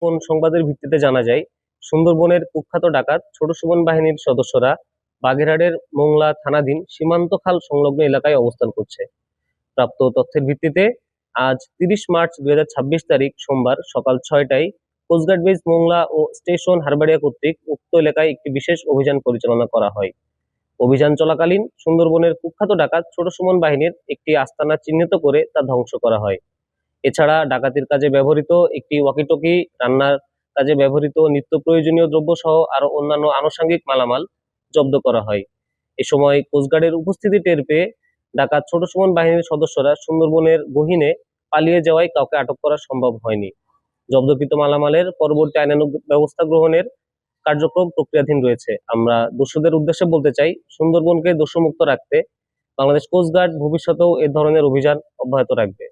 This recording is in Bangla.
গোপন সংবাদের ভিত্তিতে জানা যায়, সুন্দরবনের কুখ্যাত ডাকাত ছোট সুমন বাহিনীর সদস্যরা বাগেরহাটের মোংলা থানাধীন সীমান্ত খাল সংলগ্ন এলাকায় অবস্থান করছে। প্রাপ্ত তথ্যের ভিত্তিতে আজ 30 মার্চ 2026 তারিখ সোমবার সকাল 6টায় কোস্টগার্ড বেস মোংলা ও স্টেশন হারবাড়িয়া কর্তৃক উক্ত এলাকায় একটি বিশেষ অভিযান পরিচালনা করা হয়। অভিযান চলাকালীন সুন্দরবনের কুখ্যাত ডাকাত ছোট সুমন বাহিনীর একটি আস্তানা চিহ্নিত করে তা ধ্বংস করা হয়। এছাড়া ডাকাতির কাজে ব্যবহৃত একটি ওয়াকিটকি, রান্নার কাজে ব্যবহৃত নিত্য প্রয়োজনীয় দ্রব্য সহ আরো অন্যান্য আনুষঙ্গিক মালামাল জব্দ করা হয়। এ সময় কোস্টগার্ডের উপস্থিতি টের পেয়ে ডাকাত ছোট সুমন বাহিনীর সদস্যরা সুন্দরবনের গহীনে পালিয়ে যাওয়ায় কাউকে আটক করা সম্ভব হয়নি। জব্দকৃত মালামালের পরবর্তী আইনানুগ ব্যবস্থা গ্রহণের কার্যক্রম প্রক্রিয়াধীন রয়েছে। আমরা দস্যুদের উদ্দেশ্যে বলতে চাই, সুন্দরবনকে দস্যুমুক্ত রাখতে বাংলাদেশ কোস্টগার্ড ভবিষ্যতেও এ ধরনের অভিযান অব্যাহত রাখবে।